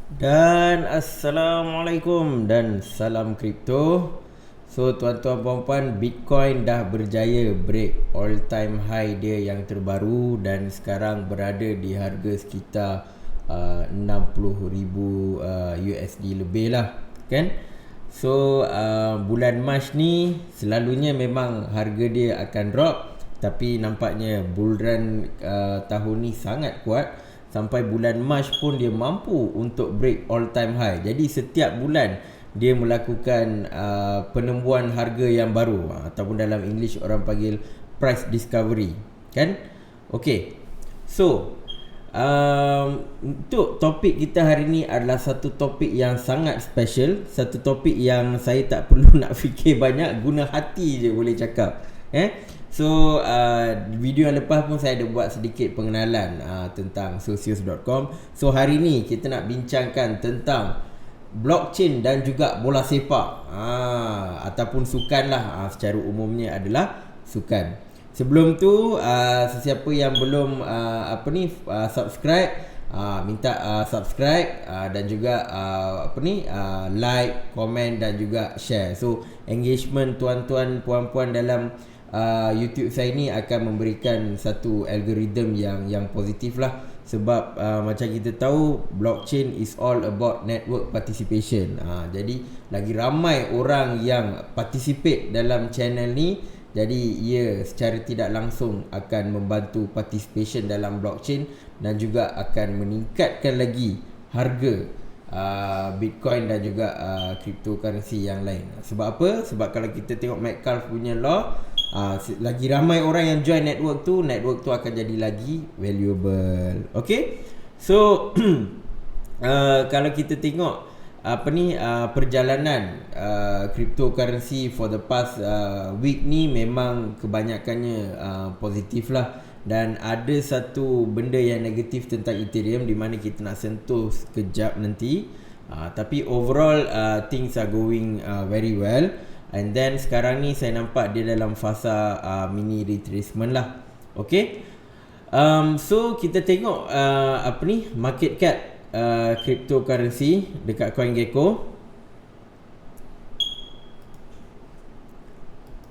Dan Assalamualaikum dan salam kripto. So tuan-tuan puan-puan, Bitcoin dah berjaya break all time high dia yang terbaru dan sekarang berada di harga sekitar 60,000 USD lebih lah, kan? So bulan Mac ni selalunya memang harga dia akan drop, tapi nampaknya bull run tahun ni sangat kuat. Sampai bulan Mac pun dia mampu untuk break all time high. Jadi setiap bulan dia melakukan penembuhan harga yang baru, ataupun dalam English orang panggil price discovery, kan? Okey. So untuk topik kita hari ni adalah satu topik yang sangat special, satu topik yang saya tak perlu nak fikir banyak, guna hati je boleh cakap. So video yang lepas pun saya ada buat sedikit pengenalan tentang Socios.com. So hari ni kita nak bincangkan tentang blockchain dan juga bola sepak, ataupun sukan lah, secara umumnya adalah sukan. Sebelum tu sesiapa yang belum subscribe, minta subscribe dan juga like, komen dan juga share. So engagement tuan-tuan puan-puan dalam YouTube saya ni akan memberikan satu algoritma yang positif lah. Sebab macam kita tahu, blockchain is all about network participation. Jadi lagi ramai orang yang participate dalam channel ni, jadi ia secara tidak langsung akan membantu participation dalam blockchain dan juga akan meningkatkan lagi harga Bitcoin dan juga cryptocurrency yang lain. Sebab apa? Sebab kalau kita tengok Metcalfe punya law, lagi ramai orang yang join network tu akan jadi lagi valuable. Okay? So kalau kita tengok perjalanan cryptocurrency for the past week ni, memang kebanyakannya positif lah. Dan ada satu benda yang negatif tentang Ethereum, di mana kita nak sentuh sekejap nanti. Tapi overall things are going very well. And then sekarang ni saya nampak dia dalam fasa mini retracement lah. Okay. So kita tengok market cap cryptocurrency dekat CoinGecko.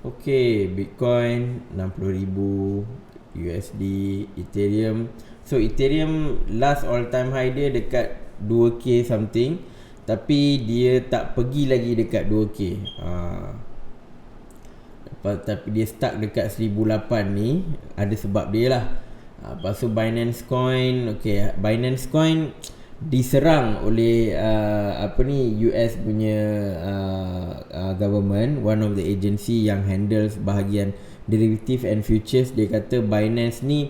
Okay, Bitcoin 60,000 USD, Ethereum. So Ethereum last all time high dia dekat 2k something, tapi dia tak pergi lagi dekat 2k. Tapi dia stuck dekat 1008 ni. Ada sebab dia lah. Lepas tu Binance Coin. Okay, Binance Coin diserang oleh US punya government, one of the agency yang handles bahagian derivative and futures. Dia kata Binance ni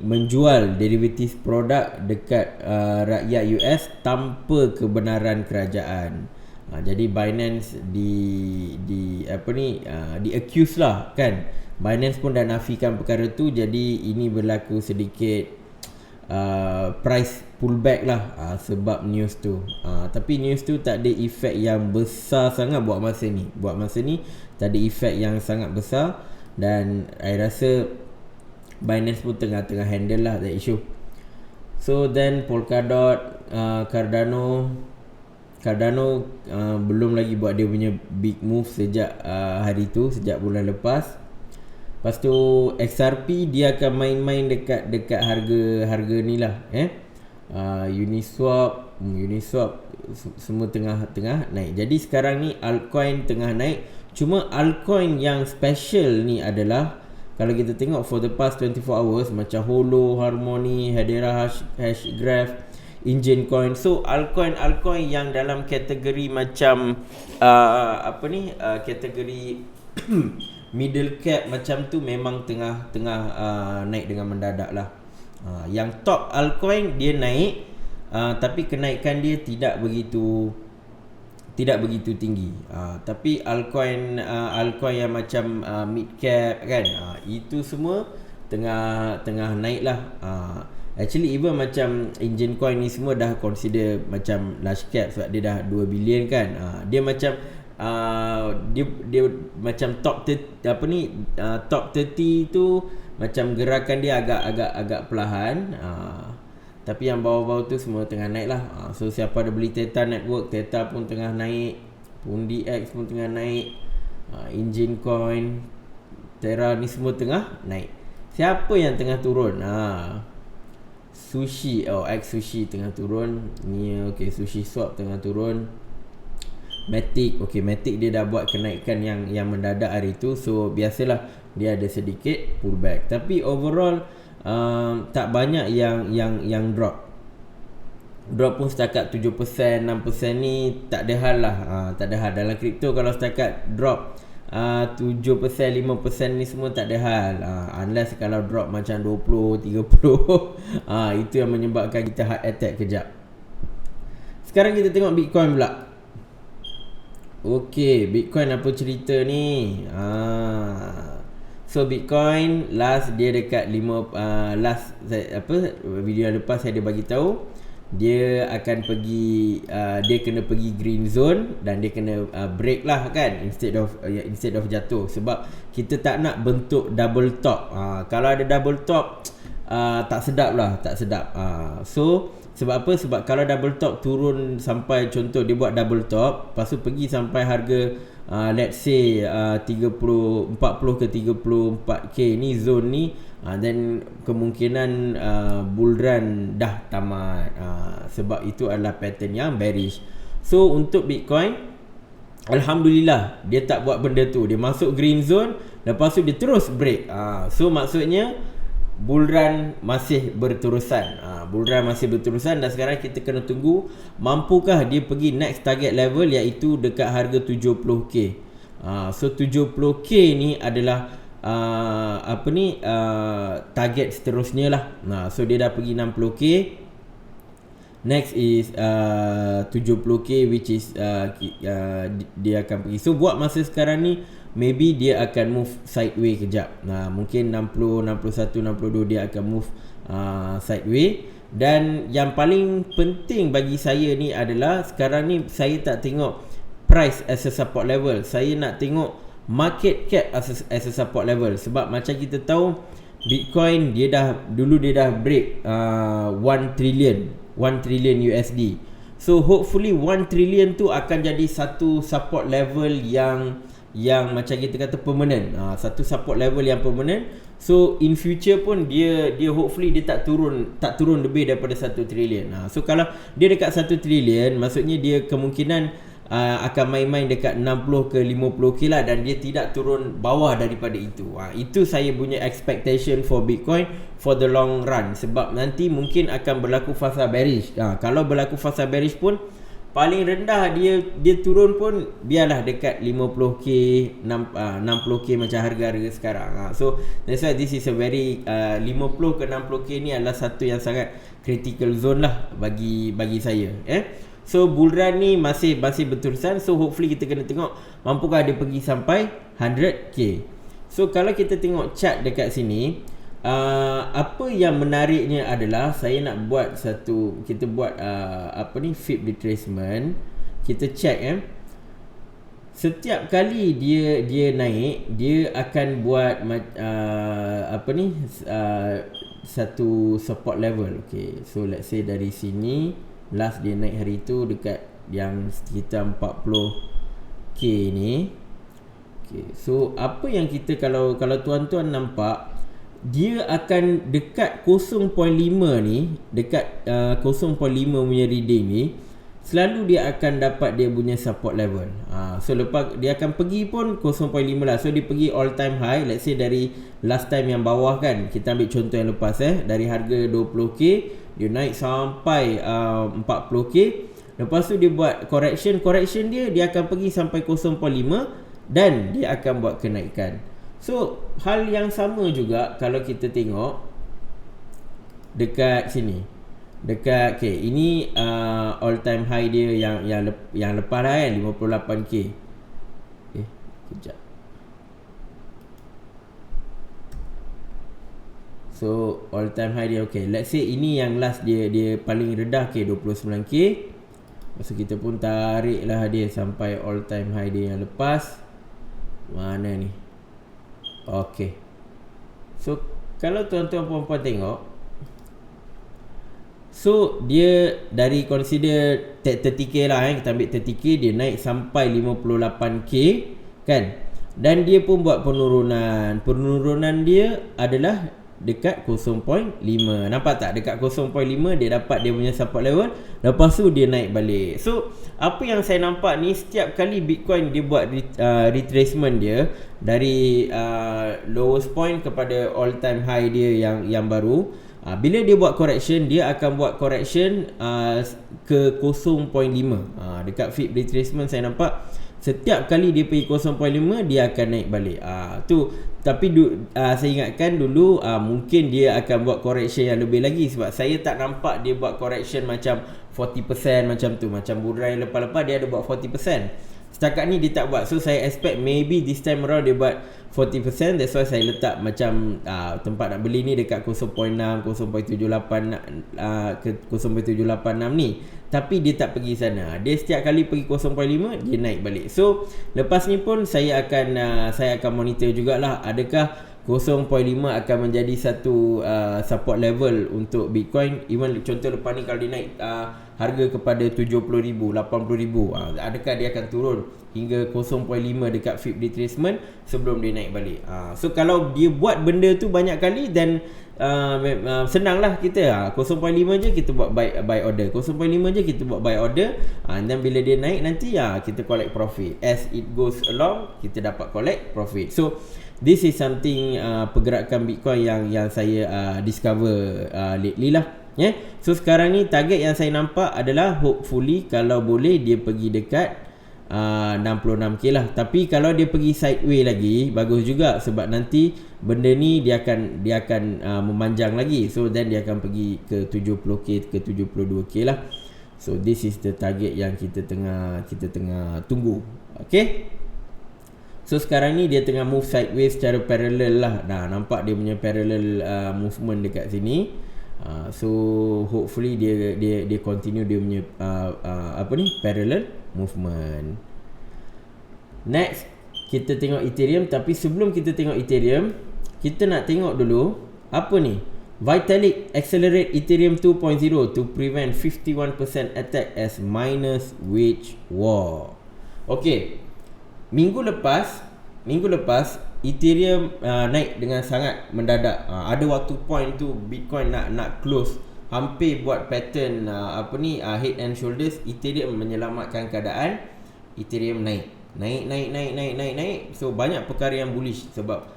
menjual derivative produk dekat rakyat US tanpa kebenaran kerajaan. Jadi Binance di accuse lah, kan. Binance pun dah nafikan perkara tu. Jadi ini berlaku sedikit price pullback lah sebab news tu. Tapi news tu tak ada efek yang besar sangat buat masa ni. Tak ada efek yang sangat besar. Dan saya rasa Binance pun tengah handle lah that issue. So then Polkadot, Cardano belum lagi buat dia punya big move sejak hari tu, sejak bulan lepas. Lepas tu XRP dia akan main-main dekat harga ni lah. Uniswap semua tengah naik. Jadi sekarang ni altcoin tengah naik. Cuma altcoin yang special ni adalah, kalau kita tengok for the past 24 hours, macam Holo, Harmony, Hedera, Hashgraph, Engine Coin. So altcoin yang dalam kategori macam kategori middle cap macam tu memang tengah naik dengan mendadak lah. Yang top altcoin dia naik, tapi kenaikan dia tidak begitu tinggi. Tapi altcoin yang macam mid cap, kan, itu semua tengah naik lah. Actually even macam Engine Coin ni semua dah consider macam large cap sebab dia dah 2 bilion, kan. Dia macam dia macam top 30 tu macam gerakan dia agak perlahan. Tapi yang bawah-bawah tu semua tengah naik lah. So siapa ada beli Theta Network, Theta pun tengah naik, Pundi X pun tengah naik, Engine Coin, Terra ni semua tengah naik. Siapa yang tengah turun? Sushi, X Sushi tengah turun. Ni okay, Sushi Swap tengah turun. Matic, okay, Matic dia dah buat kenaikan yang mendadak hari tu. So biasalah dia ada sedikit pullback. Tapi overall tak banyak yang drop. Drop pun setakat 7%, 6% ni tak ada hal lah. Tak ada hal. Dalam kripto kalau setakat drop 7%, 5% ni semua tak ada hal. Unless kalau drop macam 20, 30 itu yang menyebabkan kita heart attack kejap. Sekarang kita tengok Bitcoin pula. Okay, Bitcoin apa cerita ni? So Bitcoin last dia dekat 5 video yang lepas saya ada bagi tahu dia akan pergi dia kena pergi green zone dan dia kena break lah kan, instead of jatuh, sebab kita tak nak bentuk double top. Kalau ada double top tak sedap lah, tak sedap. So sebab apa? Sebab kalau double top turun sampai, contoh dia buat double top, lepas tu pergi sampai harga let's say 40 ke 34k ni zone ni, then kemungkinan bull run dah tamat. Sebab itu adalah pattern yang bearish. So untuk Bitcoin, alhamdulillah dia tak buat benda tu. Dia masuk green zone, lepas tu dia terus break. So maksudnya bull run masih berterusan. Bull run masih berterusan dan sekarang kita kena tunggu mampukah dia pergi next target level, iaitu dekat harga 70k. So 70k ni adalah target seterusnya lah. So dia dah pergi 60k. Next is 70k, which is dia akan pergi. So buat masa sekarang ni maybe dia akan move sideways kejap. Mungkin 60, 61, 62 dia akan move sideways. Dan yang paling penting bagi saya ni adalah sekarang ni saya tak tengok price as a support level. Saya nak tengok market cap as a support level. Sebab macam kita tahu Bitcoin dia dah break 1 trillion USD. So hopefully 1 trillion tu akan jadi satu support level yang macam kita kata permanent. Satu support level yang permanent. So in future pun dia hopefully dia tak turun lebih daripada 1 trillion. So kalau dia dekat 1 trillion, maksudnya dia kemungkinan akan main-main dekat 60 ke 50k lah, dan dia tidak turun bawah daripada itu. Itu saya punya expectation for Bitcoin for the long run. Sebab nanti mungkin akan berlaku fasa bearish. Kalau berlaku fasa bearish pun paling rendah dia turun pun biarlah dekat 50k, 60k macam harga-harga sekarang. So that's why this is a very 50 ke 60k ni adalah satu yang sangat critical zone lah bagi saya. So bull run ni masih berterusan. So hopefully kita kena tengok mampukah dia pergi sampai 100k. So kalau kita tengok chart dekat sini, apa yang menariknya adalah saya nak buat kita buat fib retracement. Kita check setiap kali dia naik, dia akan buat satu support level. Okay, so let's say dari sini last dia naik hari tu dekat yang sekitar 40k ni. Okay, so apa yang kita kalau tuan-tuan nampak, dia akan dekat 0.5 ni, dekat 0.5 punya reading ni, selalu dia akan dapat dia punya support level. So lepas dia akan pergi pun 0.5 lah. So dia pergi all time high. Let's say dari last time yang bawah kan, kita ambil contoh yang lepas dari harga 20k dia naik sampai 40k. Lepas tu dia buat correction dia akan pergi sampai 0.5 dan dia akan buat kenaikan. So hal yang sama juga kalau kita tengok dekat sini, dekat ini all time high dia yang lepas lah kan, 58k. Kejap. So all time high dia, okay, let's say ini yang last dia paling rendah 29k. Masa kita pun tarik lah dia sampai all time high dia yang lepas. Mana ni? Okay. So kalau tuan-tuan puan-puan tengok, So dia dari consider 30k lah kita ambil 30k, dia naik sampai 58k kan. Dan dia pun buat penurunan dia adalah dekat 0.5. Nampak tak, dekat 0.5 dia dapat dia punya support level, lepas tu dia naik balik. So apa yang saya nampak ni, setiap kali Bitcoin dia buat retracement dia dari lowest point kepada all time high dia yang baru, bila dia buat correction, dia akan buat correction ke 0.5. Dekat fib retracement saya nampak setiap kali dia pergi 0.5 dia akan naik balik. Tapi saya ingatkan dulu mungkin dia akan buat correction yang lebih lagi, sebab saya tak nampak dia buat correction macam 40% macam tu. Macam bulan lepas-lepas dia ada buat 40%. Setakat ni dia tak buat. So saya expect maybe this time around dia buat 40%. That's why saya letak macam tempat nak beli ni dekat 0.6, 0.78 ke 0.786 ni. Tapi dia tak pergi sana. Dia setiap kali pergi 0.5 dia naik balik. So lepas ni pun saya akan monitor jugalah, adakah 0.5 akan menjadi satu support level untuk Bitcoin. Even contoh lepas ni kalau dia naik harga kepada 70,000, 80,000, adakah dia akan turun hingga 0.5 dekat fib retracement sebelum dia naik balik. So kalau dia buat benda tu banyak kali, dan senanglah kita 0.5 je kita buat buy order, 0.5 je kita buat buy order, dan bila dia naik nanti kita collect profit. As it goes along kita dapat collect profit. So this is something pergerakan Bitcoin yang saya discover lately lah. So sekarang ni target yang saya nampak adalah hopefully kalau boleh dia pergi dekat 66k lah. Tapi kalau dia pergi sideways lagi bagus juga, sebab nanti benda ni dia akan memanjang lagi. So then dia akan pergi ke 70k ke 72k lah. So this is the target yang kita tengah tunggu. Okay, so sekarang ni dia tengah move sideways secara parallel lah. Nampak dia punya parallel movement dekat sini. So hopefully dia continue dia punya parallel movement. Next kita tengok Ethereum. Tapi sebelum kita tengok Ethereum, kita nak tengok dulu apa ni, Vitalik accelerate Ethereum 2.0 to prevent 51% attack as miners wage war. Okay, minggu lepas Ethereum naik dengan sangat mendadak. Ada waktu point tu Bitcoin nak close, hampir buat pattern head and shoulders. Ethereum menyelamatkan keadaan. Ethereum naik. So banyak perkara yang bullish sebab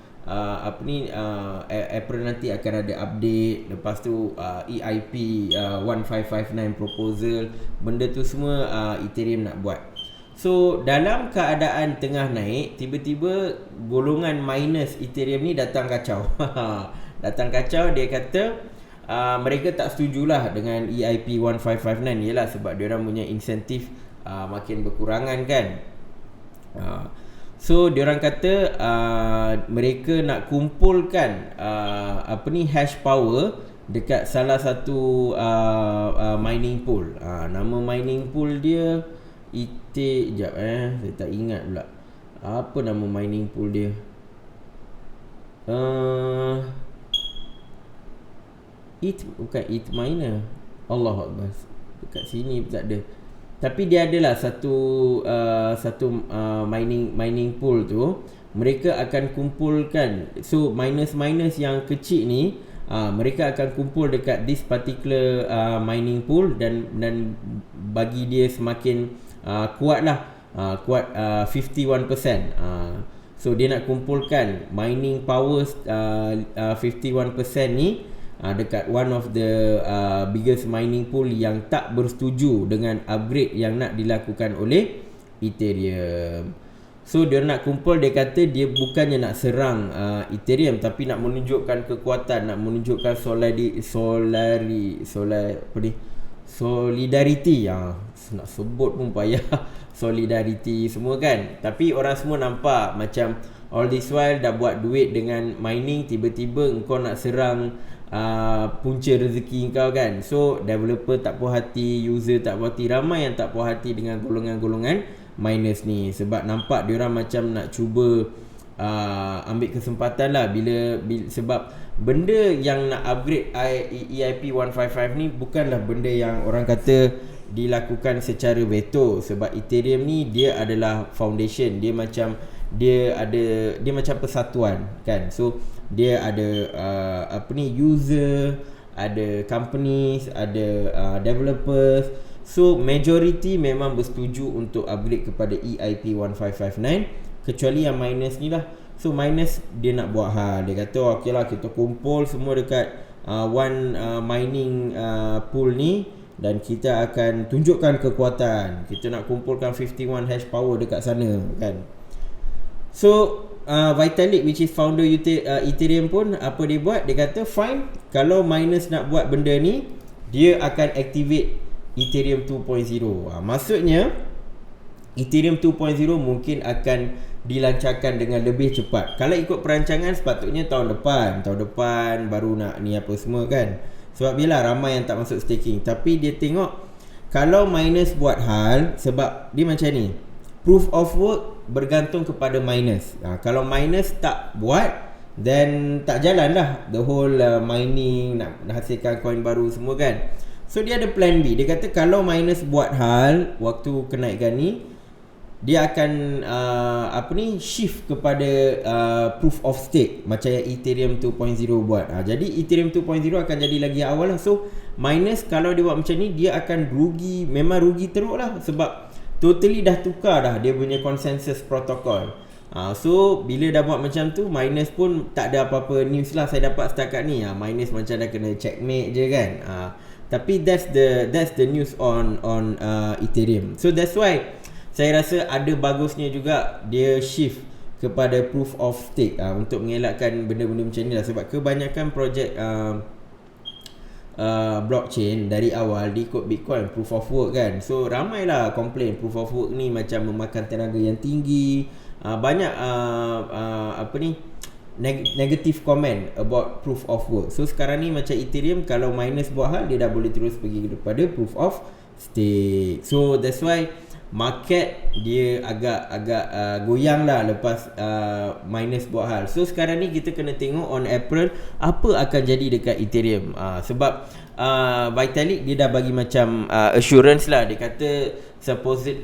April nanti akan ada update. Lepas tu EIP 1559 proposal, benda tu semua Ethereum nak buat. So dalam keadaan tengah naik, tiba-tiba golongan miners Ethereum ni datang kacau. Dia kata mereka tak setujulah dengan EIP 1559. Yalah, sebab diorang punya insentif makin berkurangan kan. So diorang kata mereka nak kumpulkan hash power dekat salah satu mining pool. Nama mining pool dia sekejap saya tak ingat pula apa nama mining pool dia. Bukan It Miner. Allahuakbar, dekat sini pun tak ada. Tapi dia adalah satu mining pool tu. Mereka akan kumpulkan. So miners yang kecil ni mereka akan kumpul dekat this particular mining pool, dan bagi dia semakin kuat 51%. So dia nak kumpulkan mining power 51% ni dekat one of the biggest mining pool yang tak bersetuju dengan upgrade yang nak dilakukan oleh Ethereum. So dia nak kumpul, dia kata dia bukannya nak serang Ethereum, tapi nak menunjukkan kekuatan, nak menunjukkan solidarity. Nak sebut pun payah. Solidarity semua kan. Tapi orang semua nampak macam all this while dah buat duit dengan mining, tiba-tiba engkau nak serang punca rezeki kau kan. So developer tak puas hati, user tak puas hati, ramai yang tak puas hati dengan golongan-golongan miners ni, sebab nampak diorang macam nak cuba ambil kesempatan lah bila sebab benda yang nak upgrade EIP 155 ni bukanlah benda yang orang kata dilakukan secara veto, sebab Ethereum ni dia adalah foundation, dia macam persatuan kan. So dia ada user, ada companies, ada developers. So majority memang bersetuju untuk upgrade kepada EIP 1559, kecuali yang miners ni lah. So miners dia nak buat hal, dia kata okey lah, kita kumpul semua dekat one mining pool ni dan kita akan tunjukkan kekuatan. Kita nak kumpulkan 51 hash power dekat sana kan. So Vitalik, which is founder Ethereum pun apa dia buat, dia kata fine, kalau miners nak buat benda ni, dia akan activate Ethereum 2.0. Maksudnya Ethereum 2.0 mungkin akan dilancarkan dengan lebih cepat. Kalau ikut perancangan sepatutnya tahun depan baru nak ni apa semua kan. Sebab biarlah ramai yang tak masuk staking. Tapi dia tengok kalau miners buat hal, sebab dia macam ni, proof of work bergantung kepada miners. Kalau miners tak buat, then tak jalan lah the whole mining, nak hasilkan coin baru semua kan. So dia ada plan B. Dia kata kalau miners buat hal waktu kenaikan ni, dia akan shift kepada proof of stake macam yang Ethereum 2.0 buat. Jadi Ethereum 2.0 akan jadi lagi awal lah. So miners kalau dia buat macam ni, dia akan rugi, memang rugi teruk lah, sebab totally dah tukar dah dia punya consensus protokol. So bila dah buat macam tu, miners pun tak ada apa-apa news lah saya dapat setakat ni. Miners macam dah kena checkmate je kan. Tapi that's the news on Ethereum. So that's why saya rasa ada bagusnya juga dia shift kepada proof of stake untuk mengelakkan benda-benda macam ni lah. Sebab kebanyakan projek blockchain dari awal dia ikut Bitcoin proof of work kan. So ramailah komplain proof of work ni macam memakan tenaga yang tinggi. Banyak negative comment about proof of work. So sekarang ni macam Ethereum, kalau miners buat hal, dia dah boleh terus pergi kepada proof of stake. So that's why market dia agak goyang lah lepas miners buat hal. So sekarang ni kita kena tengok on April apa akan jadi dekat Ethereum. Sebab Vitalik dia dah bagi macam assurance lah. Dia kata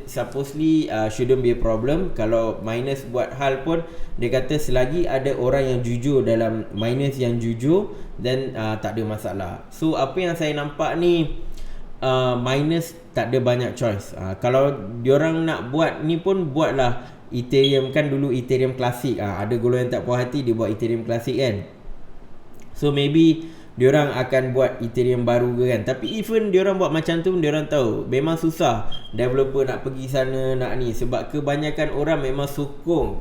supposedly shouldn't be a problem. Kalau miners buat hal pun, dia kata selagi ada orang yang jujur dalam miners yang jujur, then tak ada masalah. So apa yang saya nampak ni, miners tak ada banyak choice. Kalau diorang nak buat ni pun buatlah Ethereum, kan dulu Ethereum klasik. Ada golongan yang tak puas hati, dia buat Ethereum klasik kan. So maybe diorang akan buat Ethereum baru ke kan. Tapi even diorang buat macam tu, diorang tahu memang susah developer nak pergi sana nak ni. Sebab kebanyakan orang memang sokong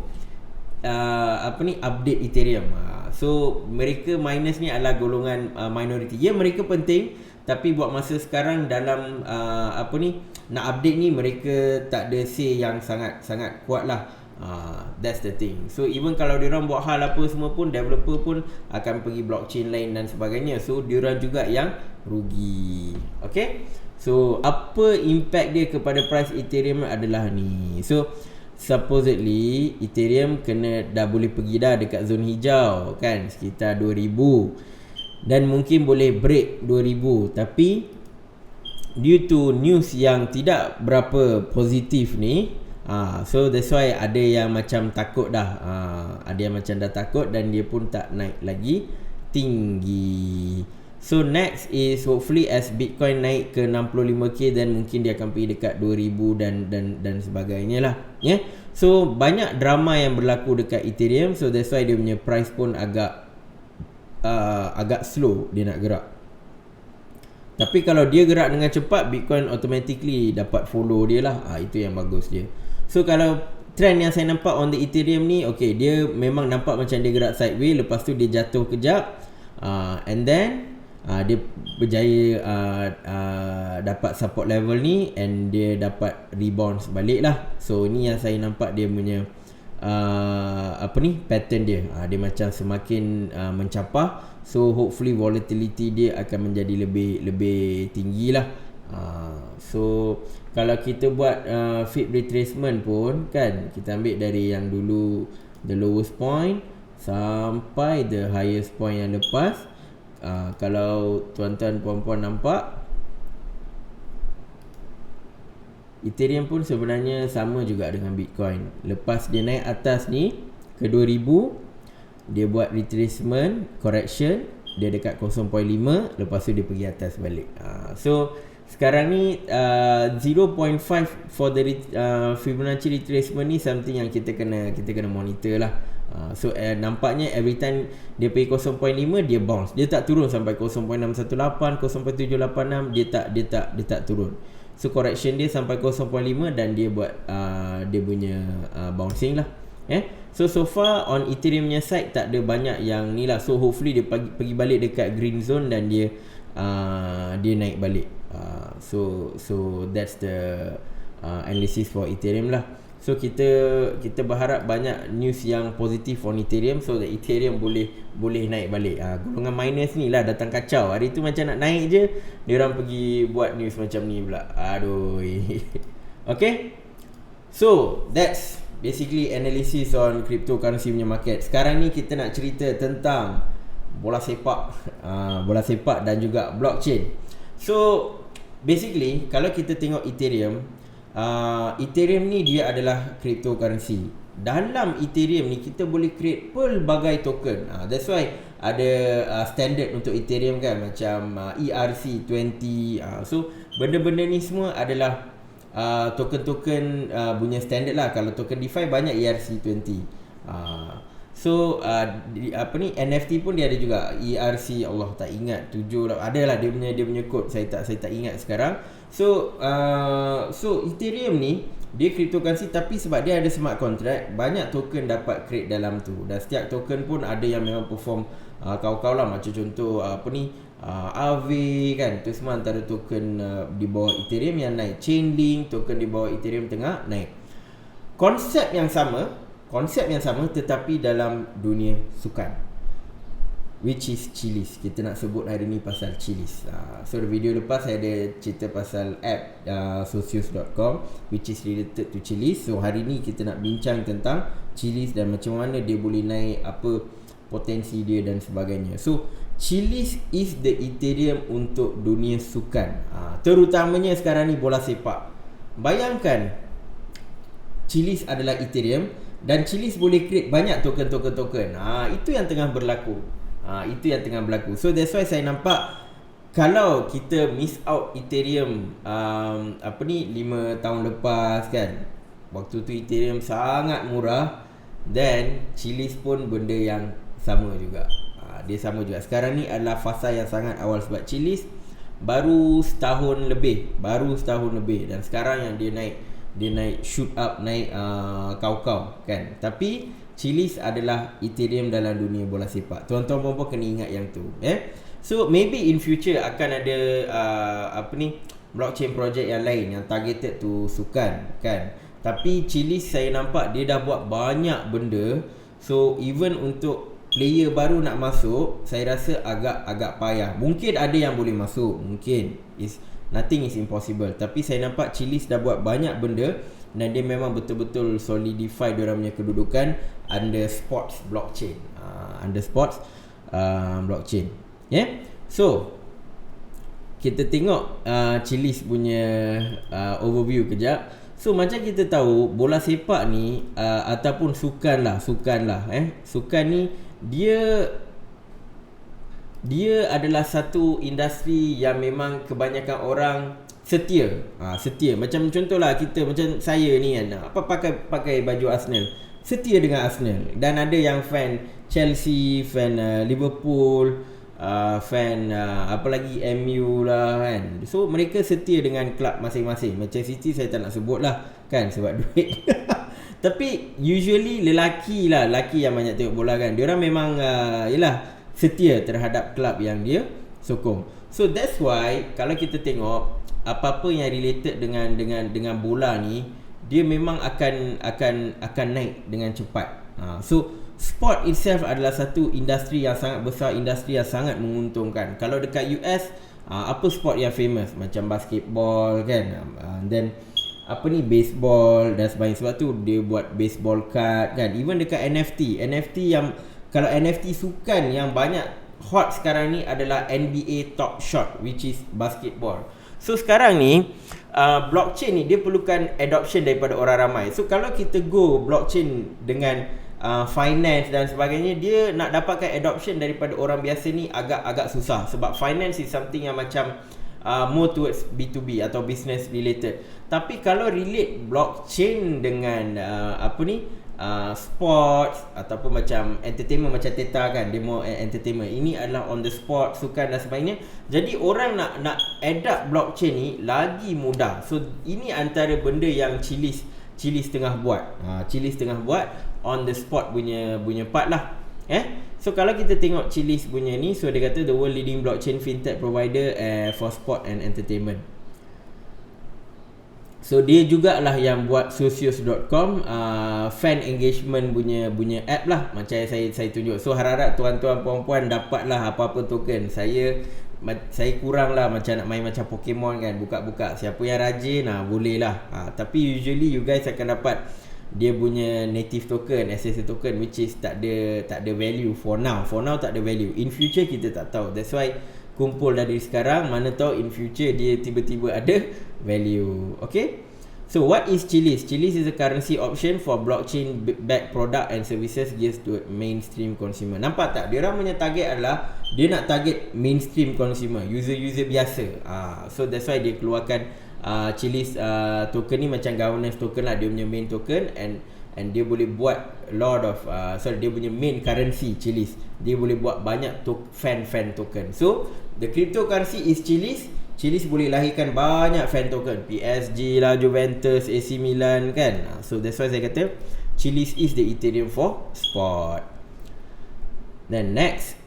update Ethereum. So mereka miners ni adalah golongan minority. Ya, mereka penting, tapi buat masa sekarang dalam nak update ni, mereka tak ada say yang sangat kuat lah. That's the thing. So even kalau diorang buat hal apa semua pun, developer pun akan pergi blockchain lain dan sebagainya. So diorang juga yang rugi. Okay, so apa impact dia kepada price Ethereum adalah ni. So supposedly Ethereum dah boleh pergi dah dekat zon hijau kan, sekitar 2000, dan mungkin boleh break 2000. Tapi due to news yang tidak berapa positif ni, so that's why ada yang macam takut dah. Ada yang macam dah takut dan dia pun tak naik lagi tinggi. So next is hopefully as Bitcoin naik ke 65k, dan mungkin dia akan pergi dekat 2000 dan sebagainya lah. Yeah? So banyak drama yang berlaku dekat Ethereum. So that's why dia punya price pun agak slow dia nak gerak. Tapi kalau dia gerak dengan cepat, Bitcoin automatically dapat follow dia lah. Itu yang bagus dia. So kalau trend yang saya nampak on the Ethereum ni, okay, dia memang nampak macam dia gerak sideways, lepas tu dia jatuh kejap, and then dia berjaya dapat support level ni, and dia dapat rebound balik lah. So ni yang saya nampak dia punya pattern dia. Dia macam semakin mencapah. So hopefully volatility dia akan menjadi lebih tinggi lah. So kalau kita buat fib retracement pun kan, kita ambil dari yang dulu the lowest point sampai the highest point yang lepas. Kalau tuan-tuan puan-puan nampak, Ethereum pun sebenarnya sama juga dengan Bitcoin. Lepas dia naik atas ni ke 2000, dia buat retracement, correction, dia dekat 0.5, lepas tu dia pergi atas balik. So sekarang ni 0.5 for the Fibonacci retracement ni something yang kita kena monitor lah. So nampaknya every time dia pergi 0.5 dia bounce. Dia tak turun sampai 0.618, 0.786, dia tak turun. So correction dia sampai 0.5 dan dia buat dia punya bouncing lah. So far on Ethereum nya side tak ada banyak yang ni lah. So hopefully dia pergi balik dekat green zone dan dia naik balik. So that's the analysis for Ethereum lah. So kita berharap banyak news yang positif on Ethereum so that Ethereum boleh naik balik. Golongan miners ni lah datang kacau. Hari tu macam nak naik je, dia orang pergi buat news macam ni pula. Aduh. Okay. So that's basically analysis on cryptocurrency punya market. Sekarang ni kita nak cerita tentang bola sepak. Bola sepak dan juga blockchain. So basically kalau kita tengok Ethereum ni dia adalah cryptocurrency. Dalam Ethereum ni kita boleh create pelbagai token. That's why ada standard untuk Ethereum kan, macam ERC20. So benda-benda ni semua adalah token-token punya standard lah. Kalau token DeFi banyak ERC20. So NFT pun dia ada juga ERC, Allah tak ingat 7 lah. Adalah dia punya code, saya tak ingat sekarang. So Ethereum ni dia cryptocurrency tapi sebab dia ada smart contract, banyak token dapat create dalam tu. Dan setiap token pun ada yang memang perform kau-kau lah. Macam contoh AV kan, tu semua antara token di bawah Ethereum yang naik. Chainlink, token di bawah Ethereum tengah naik. Konsep yang sama tetapi dalam dunia sukan, which is Chiliz. Kita nak sebut hari ni pasal Chiliz. So video lepas saya ada cerita pasal app Socios.com which is related to Chiliz. So hari ni kita nak bincang tentang Chiliz dan macam mana dia boleh naik, apa potensi dia dan sebagainya. So Chiliz is the Ethereum untuk dunia sukan, terutamanya sekarang ni bola sepak. Bayangkan Chiliz adalah Ethereum dan Chiliz boleh create banyak token. Itu yang tengah berlaku. So that's why saya nampak kalau kita miss out Ethereum 5 tahun lepas kan, waktu tu Ethereum sangat murah, then Chiliz pun benda yang sama juga. Dia sama juga. Sekarang ni adalah fasa yang sangat awal sebab Chiliz baru setahun lebih dan sekarang yang dia naik shoot up, naik kau-kau kan. Tapi Chiliz adalah Ethereum dalam dunia bola sepak. Tuan-tuan pun kena ingat yang tu. So maybe in future akan ada blockchain project yang lain yang targeted to sukan kan. Tapi Chiliz saya nampak dia dah buat banyak benda. So even untuk player baru nak masuk, saya rasa agak payah. Mungkin ada yang boleh masuk, mungkin nothing is impossible. Tapi saya nampak Chiliz dah buat banyak benda dan dia memang betul-betul solidify diorang punya kedudukan under sports blockchain. Blockchain. So kita tengok Chiliz punya overview kejap. So macam kita tahu bola sepak ni ataupun sukan lah. Sukan ni dia adalah satu industri yang memang kebanyakan orang setia. Macam contohlah kita, macam saya ni kan, pakai baju Arsenal, setia dengan Arsenal. Dan ada yang fan Chelsea, fan Liverpool, fan apa lagi MU lah kan. So mereka setia dengan klub masing-masing. Macam City saya tak nak sebut lah kan, sebab duit. Tapi usually lelaki yang banyak tengok bola kan, diorang memang setia terhadap klub yang dia sokong. So that's why kalau kita tengok apa-apa yang related dengan bola ni, dia memang akan naik dengan cepat. So sport itself adalah satu industri yang sangat besar, industri yang sangat menguntungkan. Kalau dekat US, apa sport yang famous? Macam basketball kan, then apa ni, baseball dan sebagainya. Sebab tu dia buat baseball card kan. Even dekat NFT yang, kalau NFT sukan yang banyak hot sekarang ni adalah NBA Top Shot, which is basketball. So sekarang ni blockchain ni dia perlukan adoption daripada orang ramai. So kalau kita go blockchain dengan finance dan sebagainya, dia nak dapatkan adoption daripada orang biasa ni agak susah. Sebab finance is something yang macam more towards B2B atau business related. Tapi kalau relate blockchain dengan sports ataupun macam entertainment, macam Teta kan, dia more entertainment, ini adalah on the spot, sukan dan sebagainya. Jadi orang nak adapt blockchain ni lagi mudah. So ini antara benda yang Chiliz tengah buat. Chiliz tengah buat on the spot punya part lah. So kalau kita tengok Chiliz punya ni, so dia kata the world leading blockchain fintech provider for sport and entertainment. So dia jugalah yang buat Socios.com, fan engagement punya app lah, macam saya tunjuk. So harap-harap tuan-tuan puan-puan dapatlah apa-apa token. Saya kurang lah macam nak main macam Pokemon kan, buka-buka. Siapa yang rajin boleh lah. Tapi usually you guys akan dapat dia punya native token, SSA token, which is tak ada value for now tak ada value. In future kita tak tahu. That's why kumpul dari sekarang, mana tahu in future dia tiba-tiba ada value. Okay, so what is Chiliz? Chiliz is a currency option for blockchain backed product and services geared to mainstream consumer. Nampak tak, dia orang punya target adalah dia nak target mainstream consumer, user biasa. So that's why dia keluarkan Chiliz token ni macam governance token lah, dia punya main token, and dia boleh buat a lot of dia punya main currency Chiliz. Dia boleh buat banyak fan token. So the cryptocurrency is Chiliz boleh lahirkan banyak fan token, PSG lah, Juventus, AC Milan kan. So that's why saya kata Chiliz is the Ethereum for sport. Then next,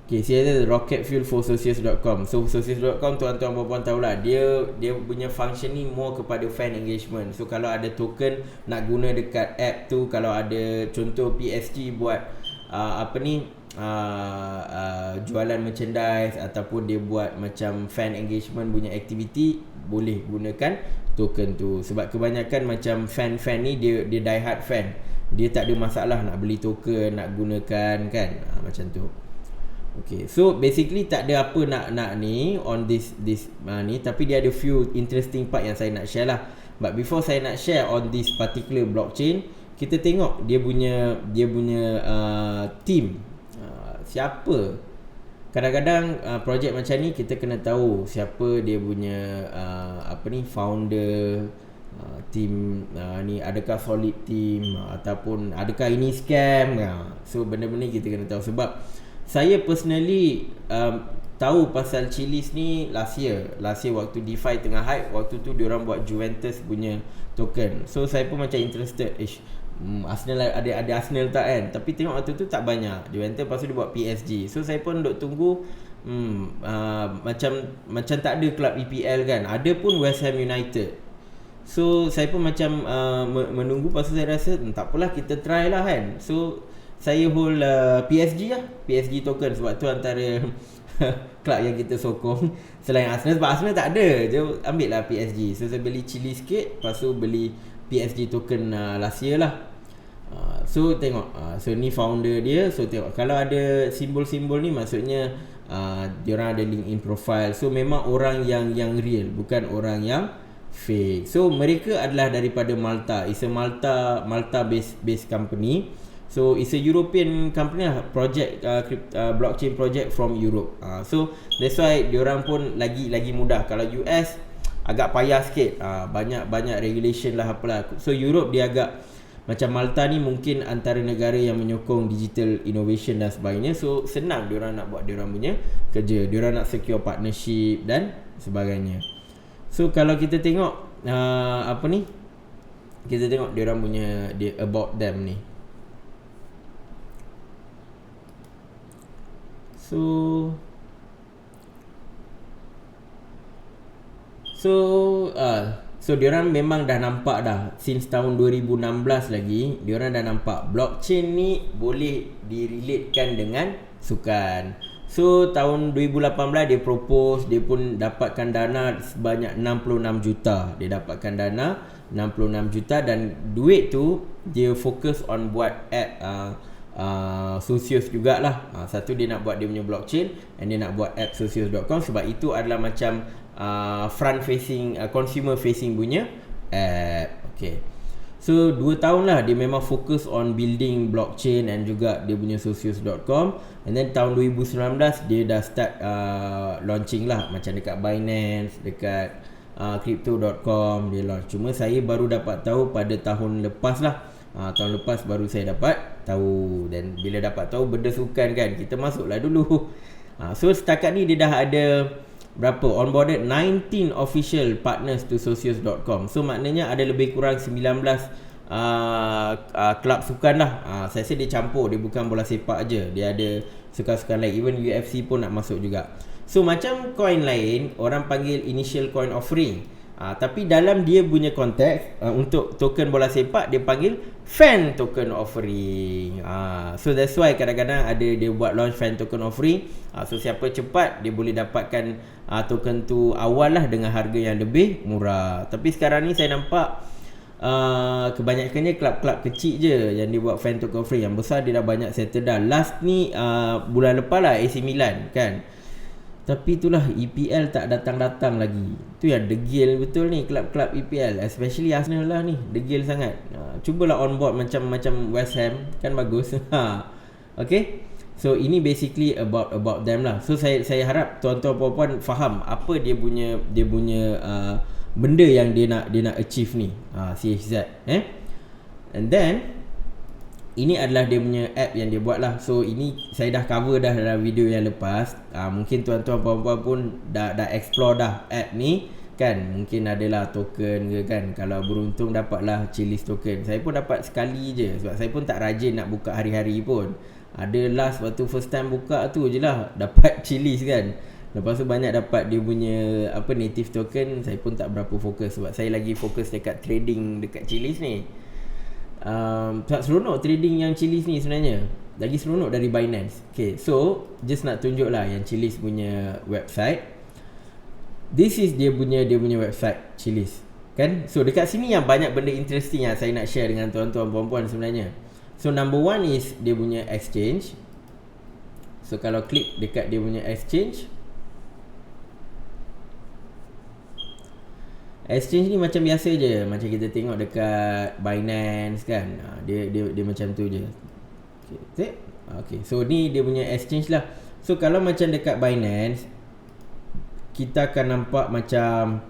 okay, saya ada rocket fuel for Socios.com. So Socios.com, tuan-tuan puan-puan tahulah, dia punya function ni more kepada fan engagement. So kalau ada token nak guna dekat app tu, kalau ada contoh PSG buat jualan merchandise ataupun dia buat macam fan engagement punya activity, boleh gunakan token tu. Sebab kebanyakan macam fan ni dia die hard fan, dia tak ada masalah nak beli token, nak gunakan kan, macam tu. Okay, so basically tak ada apa nak ni on this ni, tapi dia ada few interesting part yang saya nak share lah. But before saya nak share on this particular blockchain, kita tengok dia punya team. Siapa? Kadang-kadang projek macam ni kita kena tahu siapa dia punya founder, team ni, adakah solid team ataupun adakah ini scam. So benda-benda kita kena tahu. Sebab saya personally tahu pasal Chiliz ni last year waktu DeFi tengah hype. Waktu tu diorang buat Juventus punya token. So saya pun macam interested, Arsenal ada Arsenal tak kan. Tapi tengok waktu tu tak banyak Juventus, lepas tu dia buat PSG. So saya pun duk tunggu, macam tak ada klub EPL kan, ada pun West Ham United. So saya pun macam menunggu. Lepas tu saya rasa tak apalah, kita try lah kan. So saya hold PSG token, sebab tu antara klub yang kita sokong selain Arsenal. Sebab Arsenal tak ada, je ambil lah PSG. So saya beli Chiliz sikit, lepas tu beli PSG token last year lah. So tengok, so ni founder dia. So tengok, kalau ada simbol-simbol ni, maksudnya diorang ada LinkedIn profile. So memang orang yang real, bukan orang yang fake. So mereka adalah daripada Malta. It's a Malta based company. So it's a European company lah, project blockchain project from Europe. So that's why diorang pun lagi mudah. Kalau US agak payah sikit, banyak regulation lah apalah. So Europe dia agak macam Malta ni mungkin antara negara yang menyokong digital innovation dan sebagainya. So senang diorang nak buat diorang punya kerja, diorang nak secure partnership dan sebagainya. So kalau kita tengok kita tengok diorang punya about them ni. So diorang memang dah nampak dah since tahun 2016 lagi, diorang dah nampak blockchain ni boleh direlatekan dengan sukan. So tahun 2018 dia propose, dia pun dapatkan dana sebanyak 66 juta. Dia dapatkan dana 66 juta dan duit tu dia fokus on buat app Socios jugalah. Satu dia nak buat dia punya blockchain and dia nak buat app Socios.com sebab itu adalah macam front facing, consumer facing punya app. Okay. So 2 tahun lah dia memang fokus on building blockchain and juga dia punya Socios.com. And then tahun 2019 dia dah start launching lah, macam dekat Binance, dekat Crypto.com dia launch. Cuma saya baru dapat tahu pada tahun lepas lah. Tahun lepas baru saya dapat tahu. Dan bila dapat tahu berdesukan kan, kita masuklah dulu. So setakat ni dia dah ada berapa? Onboarded 19 official partners to Socios.com. So maknanya ada lebih kurang 19 kelab sukan lah. Saya rasa dia campur, dia bukan bola sepak je, dia ada sukan-sukan lain. Even UFC pun nak masuk juga. So macam coin lain, orang panggil initial coin offering. Tapi dalam dia punya konteks, untuk token bola sepak dia panggil fan token offering. So that's why kadang-kadang ada dia buat launch fan token offering. So siapa cepat dia boleh dapatkan token tu awal lah dengan harga yang lebih murah. Tapi sekarang ni saya nampak kebanyakannya klub-klub kecil je yang dia buat fan token offering. Yang besar dia dah banyak settle dah. Last ni bulan lepas lah AC Milan kan. Tapi itulah EPL tak datang-datang lagi. Tu yang degil betul ni klub-klub EPL, especially Arsenal lah ni, degil sangat. Cubalah on board macam West Ham kan bagus. Okay. So ini basically about them lah. So saya harap tuan-tuan puan-puan faham apa dia punya benda yang dia nak achieve ni, CHZ. And then ini adalah dia punya app yang dia buat lah. So ini saya dah cover dah dalam video yang lepas. Mungkin tuan-tuan puan-puan pun dah explore dah app ni kan. Mungkin adalah token ke kan. Kalau beruntung dapatlah Chiliz token. Saya pun dapat sekali je sebab saya pun tak rajin nak buka hari-hari pun. Ada last waktu first time buka tu je lah dapat Chiliz kan. Lepas tu banyak dapat dia punya native token. Saya pun tak berapa fokus sebab saya lagi fokus dekat trading dekat Chiliz ni. Tak seronok trading yang Chiliz ni sebenarnya. Lagi seronok dari Binance. Okay, so just nak tunjuk lah yang Chiliz punya website. This is dia punya website Chiliz kan. So dekat sini yang banyak benda interesting yang saya nak share dengan tuan-tuan puan-puan sebenarnya. So number one is dia punya exchange. So kalau klik dekat dia punya exchange ni macam biasa je, macam kita tengok dekat Binance kan. Dia macam tu je. Okay, so ni dia punya exchange lah. So kalau macam dekat Binance, kita akan nampak macam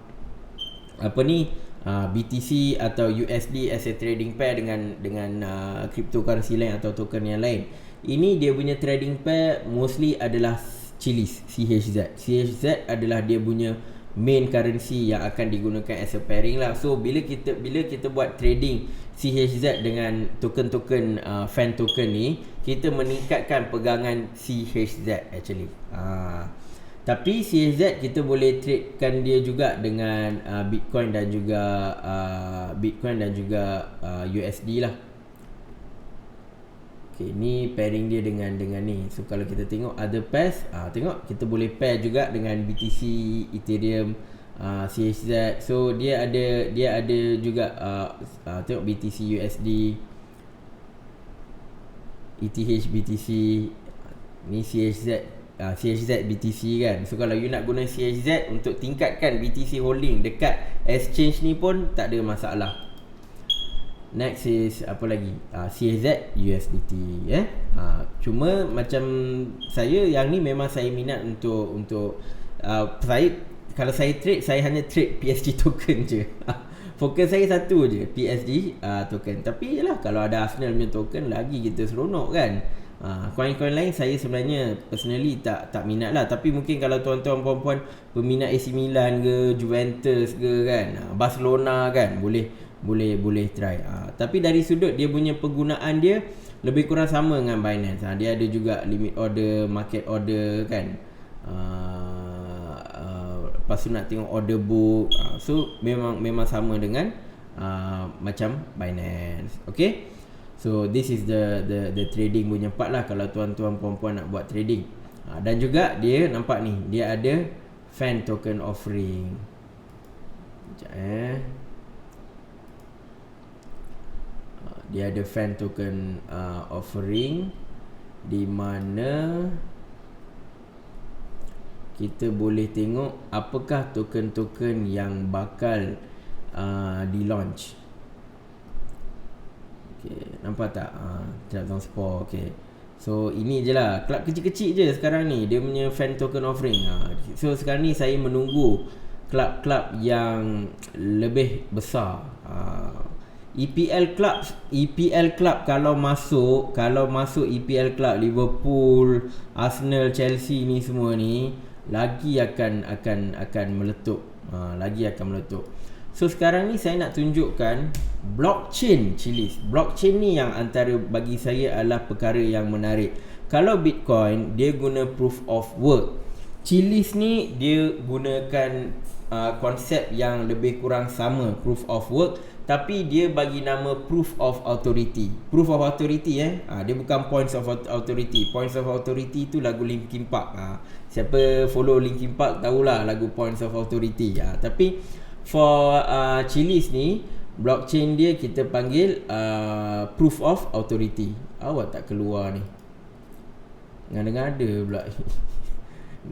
BTC atau USD as a trading pair dengan cryptocurrency lain atau token yang lain. Ini dia punya trading pair mostly adalah Chiliz, CHZ. CHZ adalah dia punya main currency yang akan digunakan as a pairing lah. So bila kita buat trading CHZ dengan token-token fan token ni, kita meningkatkan pegangan CHZ actually. Tapi CHZ kita boleh tradekan dia juga dengan Bitcoin dan juga USD lah. Okay, ni pairing dia dengan ni. So kalau kita tengok other pairs, tengok kita boleh pair juga dengan BTC, Ethereum, CHZ. So dia ada juga tengok BTC, USD, ETH, BTC. Ni CHZ BTC kan. So kalau you nak guna CHZ untuk tingkatkan BTC holding dekat exchange ni pun tak ada masalah. Next is apa lagi? CHZ USDT cuma macam saya yang ni memang saya minat untuk kalau saya trade, saya hanya trade PSG token je. Fokus saya satu je, PSG token. Tapi yalah, kalau ada Arsenal punya token lagi kita seronok kan. Coin-coin lain saya sebenarnya personally tak minat lah. Tapi mungkin kalau tuan-tuan puan-puan peminat AC Milan ke, Juventus ke kan, Barcelona kan, boleh try. Tapi dari sudut dia punya penggunaan dia lebih kurang sama dengan Binance. Dia ada juga limit order, market order kan. Lepas tu nak tengok order book. So memang sama dengan macam Binance. Okay. So this is the trading punya part lah kalau tuan-tuan puan-puan nak buat trading. Dan juga dia nampak ni, dia ada fan token offering. Sekejap dia ada fan token offering, di mana kita boleh tengok apakah token-token yang bakal di-launch. Okay, nampak tak? Jabatan Spore. Okay. So ini je lah, kelab kecil-kecil je sekarang ni dia punya fan token offering. So sekarang ni saya menunggu kelab-kelab yang lebih besar. EPL club kalau masuk EPL club Liverpool, Arsenal, Chelsea ni semua ni lagi akan meletup. Lagi akan meletup. So sekarang ni saya nak tunjukkan blockchain Chiliz. Blockchain ni yang antara bagi saya adalah perkara yang menarik. Kalau Bitcoin dia guna proof of work, Chiliz ni dia gunakan konsep yang lebih kurang sama, proof of work, tapi dia bagi nama proof of authority. Proof of authority dia bukan points of authority. Points of authority tu lagu Linkin Park. Siapa follow Linkin Park tahulah lagu Points of Authority. Tapi for Chiliz ni, blockchain dia kita panggil proof of authority. Awak tak keluar ni, ngada-ngada pula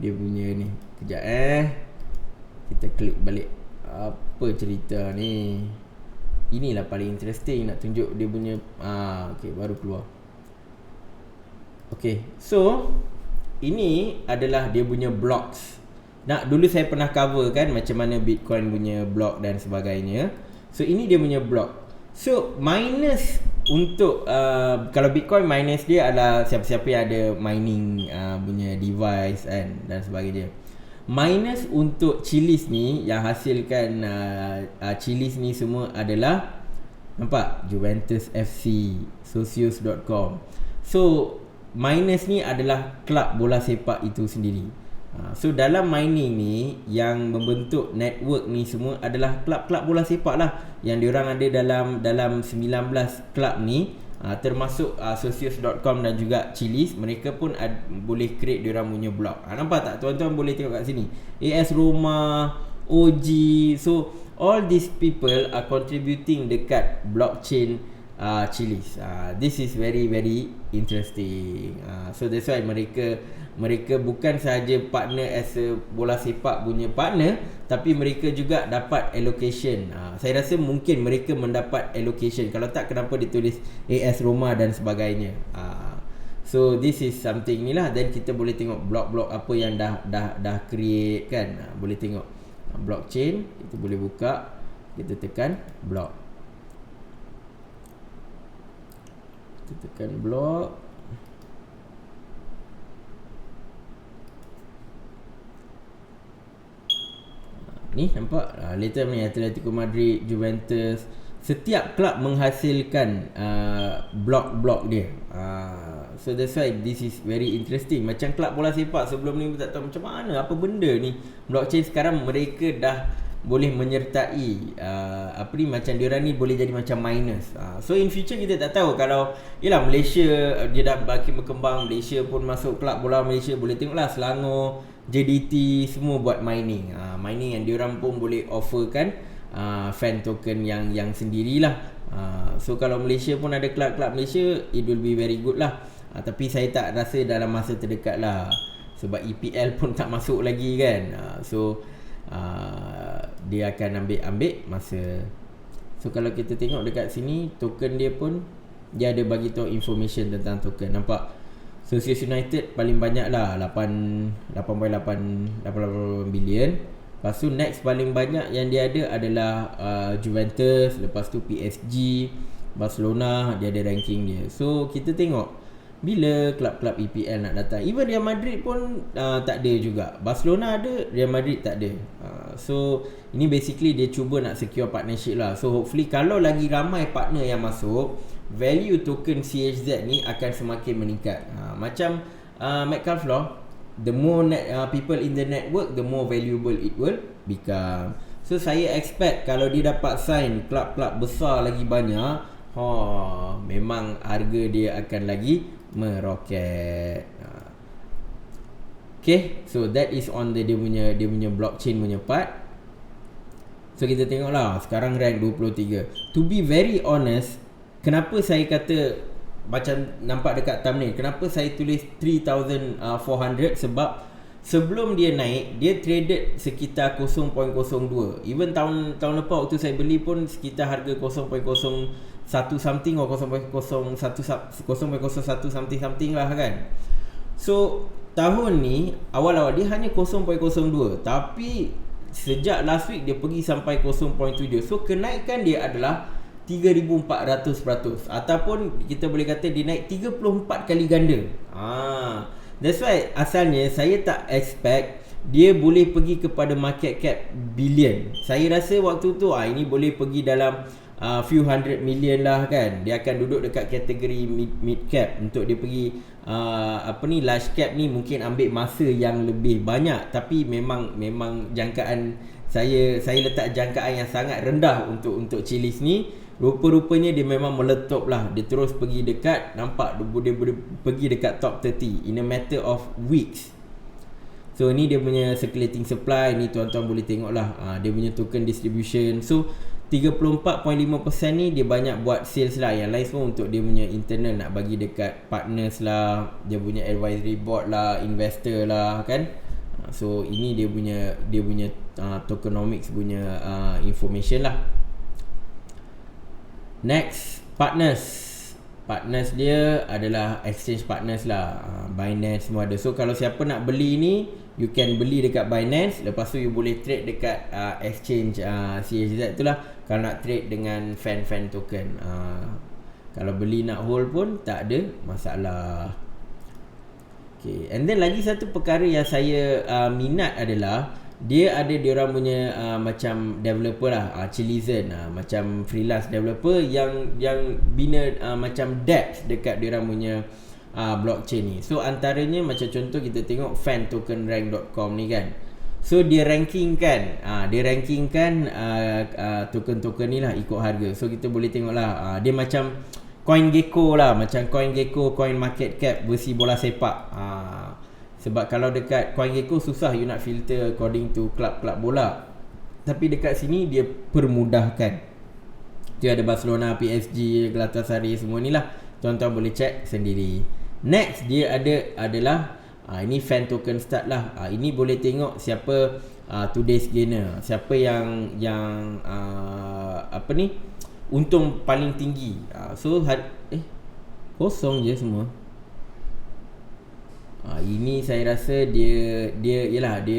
dia punya ni. Kejap kita klik balik. Apa cerita ni? Inilah paling interesting, nak tunjuk dia punya okay, baru keluar. Okay, so ini adalah dia punya blocks. Dulu saya pernah cover kan macam mana Bitcoin punya block dan sebagainya. So ini dia punya block. So minus untuk kalau Bitcoin minus dia adalah siapa-siapa yang ada mining punya device kan dan sebagainya. Minus untuk Chiliz ni yang hasilkan Chiliz ni semua adalah, nampak, Juventus FC, Socios.com. So minus ni adalah kelab bola sepak itu sendiri. So dalam mining ni yang membentuk network ni semua adalah kelab-kelab bola sepak lah, yang diorang ada dalam 19 kelab ni, termasuk Socios.com dan juga Chiliz. Mereka pun boleh create diorang punya blog. Nampak tak tuan-tuan, boleh tengok kat sini, AS Roma, OG. So all these people are contributing dekat blockchain Chiliz. This is very very interesting. So that's why mereka bukan sahaja partner as a bola sepak punya partner, tapi mereka juga dapat allocation. Saya rasa mungkin mereka mendapat allocation. Kalau tak, kenapa ditulis AS Roma dan sebagainya. So this is something ni lah. Dan kita boleh tengok blok-blok apa yang dah create kan. Boleh tengok blockchain. Kita boleh buka, kita tekan blok, kita tekan blok. Ni nampak later ni Atletico Madrid, Juventus, setiap kelab menghasilkan blok-blok dia. So that's why this is very interesting. Macam kelab bola sepak sebelum ni tak tahu macam mana, apa benda ni. Blockchain sekarang mereka dah boleh menyertai macam diorang ni boleh jadi macam miners. So in future kita tak tahu, kalau yalah Malaysia dia dah makin berkembang, Malaysia pun masuk kelab bola Malaysia, boleh tengoklah Selangor, JDT semua buat mining. Mining yang diorang pun boleh offerkan fan token yang sendirilah. So kalau Malaysia pun ada kelab-kelab Malaysia, it will be very good lah. Tapi saya tak rasa dalam masa terdekat lah, sebab EPL pun tak masuk lagi kan. So dia akan ambil masa. So kalau kita tengok dekat sini, token dia pun dia ada bagi tahu information tentang token. Nampak Socios United paling banyak lah, 8.88 bilion. Lepas tu next paling banyak yang dia ada adalah Juventus, lepas tu PSG, Barcelona, dia ada ranking dia. So kita tengok bila kelab-kelab EPL nak datang. Even Real Madrid pun tak ada juga. Barcelona ada, Real Madrid tak ada. So ini basically dia cuba nak secure partnership lah. So hopefully kalau lagi ramai partner yang masuk, value token CHZ ni akan semakin meningkat. Macam Metcalfe law, the more people in the network, the more valuable it will become. So saya expect kalau dia dapat sign kelab-kelab besar lagi banyak, memang harga dia akan lagi meroket. Okay, so that is on dia punya blockchain punya part. So kita tengoklah sekarang rank 23. To be very honest, kenapa saya kata macam nampak dekat thumbnail, kenapa saya tulis 3,400, sebab sebelum dia naik, dia traded sekitar 0.02. Even tahun lepas waktu saya beli pun sekitar harga 0.01 something or 0.01 something lah kan. So tahun ni awal-awal dia hanya 0.02, tapi sejak last week dia pergi sampai 0.7. So kenaikan dia adalah 3,400%, ataupun kita boleh kata dia naik 34 kali ganda. That's why asalnya saya tak expect dia boleh pergi kepada market cap billion. Saya rasa waktu tu ini boleh pergi dalam few hundred million lah kan. Dia akan duduk dekat kategori mid cap. Untuk dia pergi large cap ni mungkin ambil masa yang lebih banyak. Tapi memang jangkaan saya letak jangkaan yang sangat rendah untuk Chiliz ni. Rupa-rupanya dia memang meletup lah. Dia terus pergi dekat, nampak dia boleh pergi dekat top 30 in a matter of weeks. So ni dia punya circulating supply. Ni tuan-tuan boleh tengok lah, dia punya token distribution. So 34.5% ni dia banyak buat sales lah. Yang lain semua untuk dia punya internal, nak bagi dekat partners lah, dia punya advisory board lah, investor lah kan. So ini dia punya tokenomics punya information lah. Next, partners dia adalah exchange partners lah, Binance semua ada. So kalau siapa nak beli ni, you can beli dekat Binance, lepas tu you boleh trade dekat exchange CHZ tu lah. Kalau nak trade dengan fan token, kalau beli nak hold pun tak ada masalah. Okay, and then lagi satu perkara yang saya minat adalah dia ada diorang punya macam developer lah, Chilizen, macam freelance developer yang bina macam dApps dekat diorang punya blockchain ni. So antaranya macam contoh kita tengok fantokenrank.com ni kan. So dia rankingkan token-token ni lah ikut harga. So kita boleh tengok lah, dia macam CoinGecko lah, macam CoinGecko, CoinMarketCap versi bola sepak. Sebab kalau dekat CoinGecko susah you nak filter according to klub-klub bola, tapi dekat sini dia permudahkan. Dia ada Barcelona, PSG, Galatasaray, semua ni lah. Tuan-tuan boleh check sendiri. Next dia adalah ini fan token start lah. Ini boleh tengok siapa today's gainer, siapa yang untung paling tinggi. So kosong je semua. Ini saya rasa dia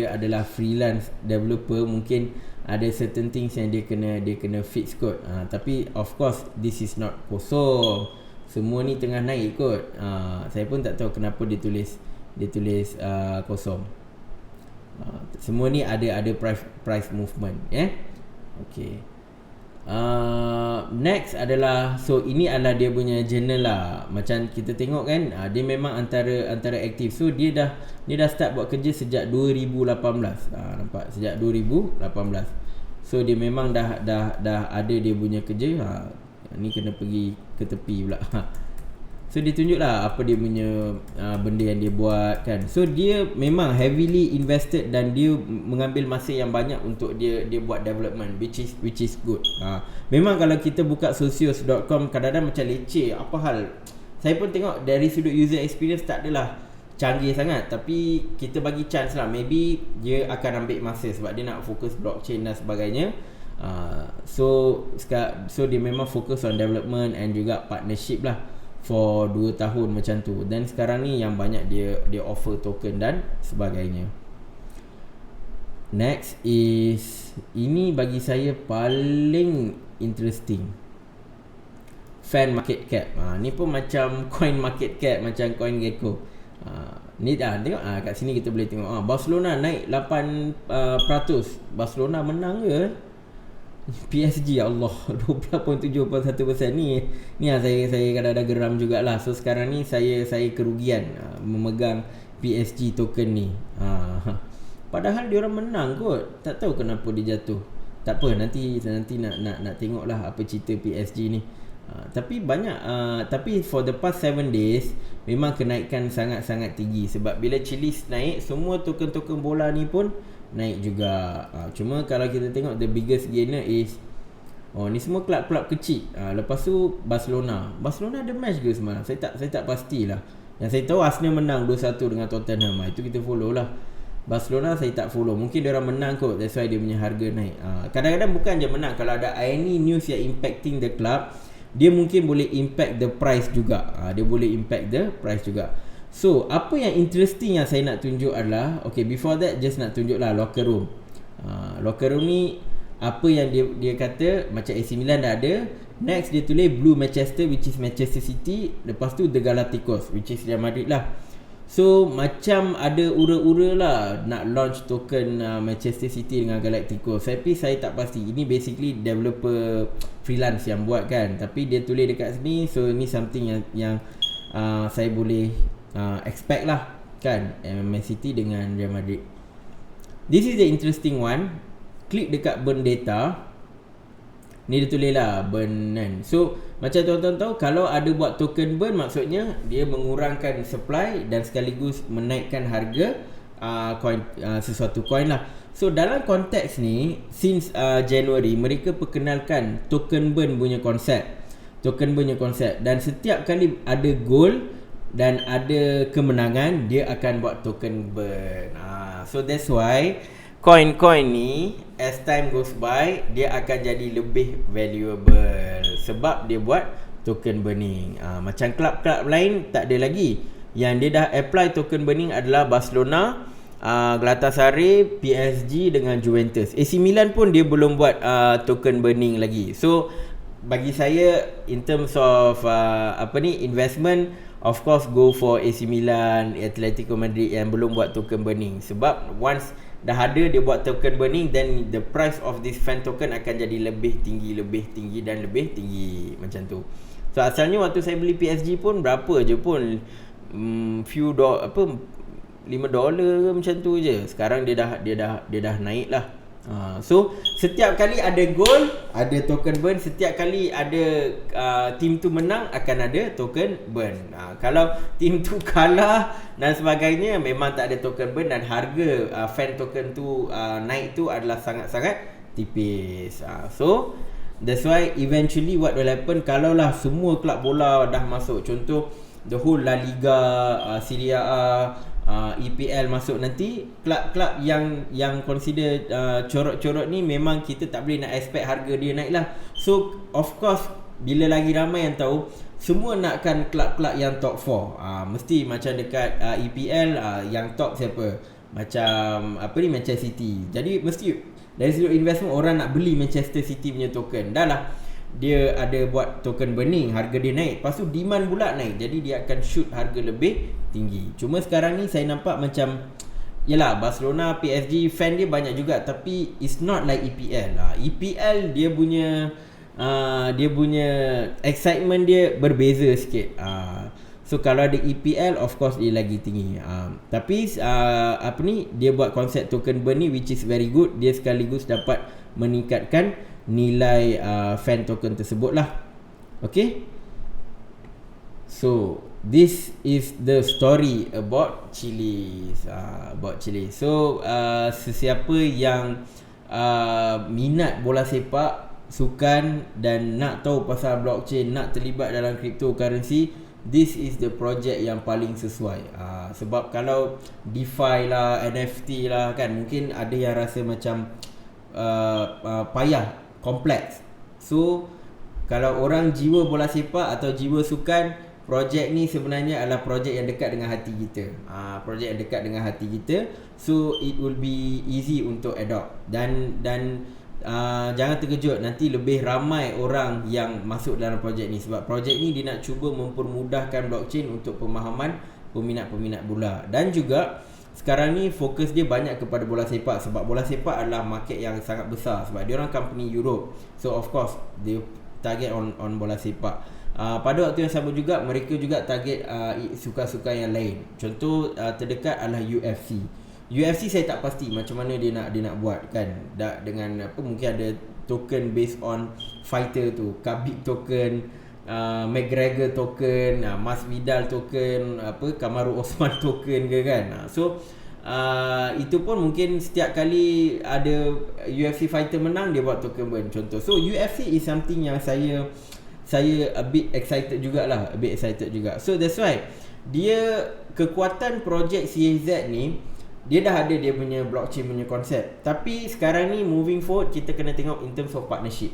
adalah freelance developer. Mungkin ada certain things yang dia kena fix kot. Tapi of course this is not kosong. Semua ni tengah naik kot. Saya pun tak tahu kenapa dia tulis kosong. Semua ni ada price movement, Okay. Next adalah, so ini adalah dia punya journal lah. Macam kita tengok kan, dia memang antara aktif. So dia dah start buat kerja sejak 2018. Nampak, sejak 2018. So dia memang dah ada dia punya kerja. Ni kena pergi ke tepi pula. So dia tunjuk lah apa dia punya benda yang dia buat kan. So dia memang heavily invested dan dia mengambil masa yang banyak untuk dia buat development, which is good. Memang kalau kita buka socios.com kadang-kadang macam leceh, apa hal. Saya pun tengok dari sudut user experience tak adalah canggih sangat, tapi kita bagi chance lah. Maybe dia akan ambil masa sebab dia nak fokus blockchain dan sebagainya. So dia memang fokus on development and juga partnership lah for 2 tahun macam tu. Dan sekarang ni yang banyak dia offer token dan sebagainya. Next is, ini bagi saya paling interesting, fan market cap. Ni pun macam coin market cap, macam CoinGecko. Ni tengok kat sini kita boleh tengok Barcelona naik 8%. Barcelona menang ke? PSG, Allah, 12.71% ni yang saya kadang-kadang geram jugalah. So sekarang ni saya kerugian memegang PSG token ni. Padahal dia orang menang kot. Tak tahu kenapa dia jatuh. Tak apa, nanti nak tengoklah apa cerita PSG ni. Tapi banyak tapi for the past 7 days memang kenaikan sangat-sangat tinggi. Sebab bila Chiliz naik, semua token-token bola ni pun naik juga. Cuma kalau kita tengok, the biggest gainer is ni semua kelab-kelab kecil. Lepas tu Barcelona ada match ke semalam? Saya tak pastilah. Yang saya tahu Arsenal menang 2-1 dengan Tottenham. Itu kita follow lah. Barcelona saya tak follow. Mungkin dia orang menang kot, that's why dia punya harga naik. Kadang-kadang bukan je menang, kalau ada any news yang impacting the club, dia mungkin boleh impact the price juga. Dia boleh impact the price juga. So apa yang interesting yang saya nak tunjuk adalah, okay, before that just nak tunjuk lah locker room. Locker room ni apa yang dia kata, macam AC Milan dah ada. Next dia tulis Blue Manchester, which is Manchester City. Lepas tu The Galacticos, which is Real Madrid lah. So macam ada ura-ura lah nak launch token Manchester City dengan Galacticos. Tapi saya tak pasti. Ini basically developer freelance yang buat kan. Tapi dia tulis dekat sini. So ini something yang saya boleh expect lah kan, Man City dengan Real Madrid. This is the interesting one. Klik dekat burn data. Ni dia tulis lah burn kan. So macam tuan-tuan tahu, kalau ada buat token burn, maksudnya dia mengurangkan supply dan sekaligus menaikkan harga coin, sesuatu coin lah. So dalam konteks ni, since January, mereka perkenalkan token burn punya konsep. Dan setiap kali ada goal dan ada kemenangan, dia akan buat token burn. So that's why coin-coin ni as time goes by, dia akan jadi lebih valuable sebab dia buat token burning. Macam klub-klub lain tak ada lagi. Yang dia dah apply token burning adalah Barcelona, Galatasaray, PSG dengan Juventus. AC Milan pun dia belum buat token burning lagi. So bagi saya, in terms of investment, of course go for AC Milan, Atletico Madrid yang belum buat token burning. Sebab once dah ada dia buat token burning, then the price of this fan token akan jadi lebih tinggi macam tu. So asalnya waktu saya beli PSG pun berapa je pun, few $5 ke macam tu je. Sekarang dia dah naik lah. So setiap kali ada goal, ada token burn. Setiap kali ada team tu menang, akan ada token burn. Kalau team tu kalah dan sebagainya, memang tak ada token burn. Dan harga fan token tu naik tu adalah sangat-sangat tipis. So that's why eventually what will happen, kalaulah semua kelab bola dah masuk, contoh the whole La Liga, Serie A, EPL masuk nanti, klub-klub yang consider corot-corot ni, memang kita tak boleh nak expect harga dia naik lah. So of course, bila lagi ramai yang tahu, semua nakkan klub-klub yang top 4. Mesti macam dekat EPL, yang top siapa? Macam Manchester City. Jadi mesti dari sudut investment, orang nak beli Manchester City punya token. Dah lah dia ada buat token burning, harga dia naik, lepas tu demand pula naik, jadi dia akan shoot harga lebih tinggi. Cuma sekarang ni saya nampak macam, yelah, Barcelona, PSG fan dia banyak juga, tapi it's not like EPL lah. EPL dia punya excitement dia berbeza sikit. So kalau ada EPL, of course dia lagi tinggi. Tapi dia buat konsep token burn ni, which is very good. Dia sekaligus dapat meningkatkan nilai fan token tersebut lah. Okay, so this is the story about Chiliz. So sesiapa yang minat bola sepak, sukan dan nak tahu pasal blockchain, nak terlibat dalam cryptocurrency, this is the project yang paling sesuai. Sebab kalau DeFi lah, NFT lah kan, mungkin ada yang rasa macam payah, kompleks. So kalau orang jiwa bola sepak atau jiwa sukan, projek ni sebenarnya adalah projek yang dekat dengan hati kita. Projek yang dekat dengan hati kita. So it will be easy untuk adopt. Dan jangan terkejut, nanti lebih ramai orang yang masuk dalam projek ni. Sebab projek ni dia nak cuba mempermudahkan blockchain untuk pemahaman peminat-peminat bola. Dan juga sekarang ni fokus dia banyak kepada bola sepak, sebab bola sepak adalah market yang sangat besar. Sebab dia orang company Europe, so of course dia target on bola sepak. Pada waktu yang sama juga, mereka juga target sukan-sukan yang lain. Contoh terdekat adalah UFC saya tak pasti macam mana dia nak buat kan, dengan mungkin ada token based on fighter tu, Khabib token, McGregor token, Masvidal token, Kamaru Osman token ke kan. So itu pun mungkin setiap kali ada UFC fighter menang dia buat token burn contoh. So UFC is something yang saya a bit excited jugalah, So that's why dia kekuatan projek CAZ ni, dia dah ada dia punya blockchain punya konsep. Tapi sekarang ni moving forward, kita kena tengok in terms of partnership.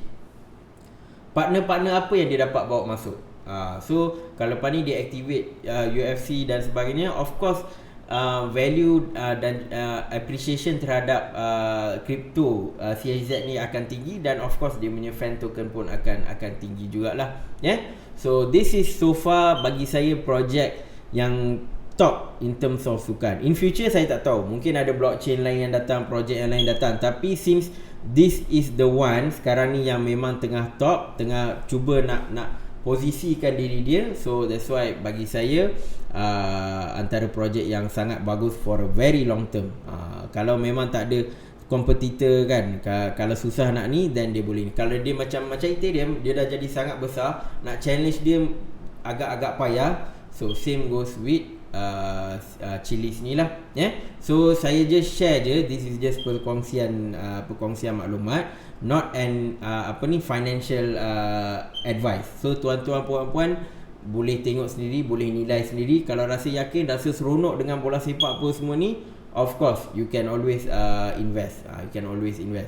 Partner-partner apa yang dia dapat bawa masuk. So kalau lepas ni dia activate UFC dan sebagainya, of course value dan appreciation terhadap crypto CAZ ni akan tinggi, dan of course dia punya fan token pun akan tinggi jugalah. So this is so far bagi saya projek yang top in terms of sukan. In future saya tak tahu, mungkin ada blockchain lain yang datang, projek yang lain datang, tapi since this is the one sekarang ni yang memang tengah top, tengah cuba nak posisikan diri dia. So that's why bagi saya antara projek yang sangat bagus for a very long term. Kalau memang tak ada kompetitor kan, kalau susah nak ni, then dia boleh. Kalau dia macam Ethereum, dia dah jadi sangat besar, nak challenge dia agak-agak payah. So same goes with Chiliz ni lah. So saya just share je, this is just perkongsian maklumat, not an financial advice. So tuan-tuan puan-puan boleh tengok sendiri, boleh nilai sendiri. Kalau rasa yakin, rasa seronok dengan bola sepak apa semua ni, of course you can always invest.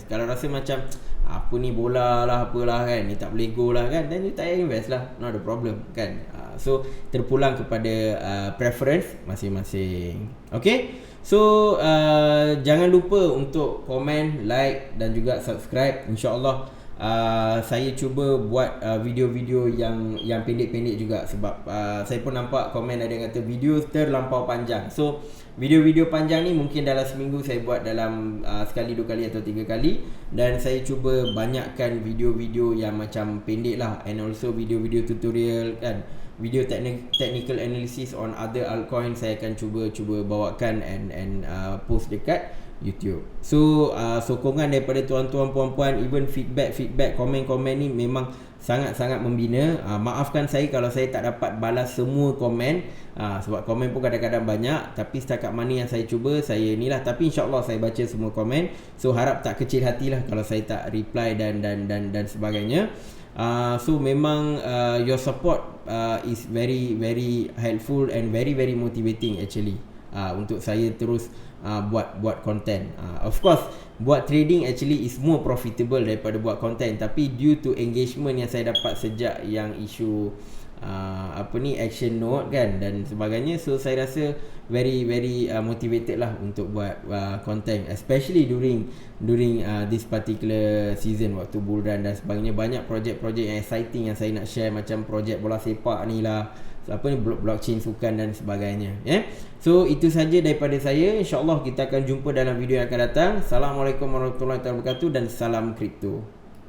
Kalau rasa macam apa ni bola lah, apalah kan, ni tak boleh go lah kan, then you tak payah invest lah, not a problem kan. So terpulang kepada preference masing-masing. Okay, so jangan lupa untuk komen, like dan juga subscribe. InsyaAllah saya cuba buat video-video yang pendek-pendek juga, sebab saya pun nampak komen ada yang kata video terlampau panjang. So video-video panjang ni mungkin dalam seminggu saya buat dalam sekali, 2 kali atau 3 kali, dan saya cuba banyakkan video-video yang macam pendek lah, and also video-video tutorial kan, video technical analysis on other altcoin saya akan cuba bawakan and post dekat YouTube. So sokongan daripada tuan-tuan puan-puan, even feedback komen-komen ni memang sangat-sangat membina. Maafkan saya kalau saya tak dapat balas semua komen, sebab komen pun kadang-kadang banyak, tapi setakat mana yang saya cuba, saya ni lah. Tapi insyaAllah saya baca semua komen. So harap tak kecil hatilah kalau saya tak reply dan sebagainya. So memang your support is very very helpful and very very motivating actually, untuk saya terus buat content. Of course buat trading actually is more profitable daripada buat content, tapi due to engagement yang saya dapat sejak yang isu action note kan dan sebagainya, so saya rasa very very motivated lah untuk buat content, especially during this particular season, waktu bull run dan sebagainya. Banyak projek-projek yang exciting yang saya nak share, macam projek bola sepak ni lah, blockchain sukan dan sebagainya. So itu saja daripada saya. InsyaAllah kita akan jumpa dalam video yang akan datang. Assalamualaikum warahmatullahi wabarakatuh dan salam kripto.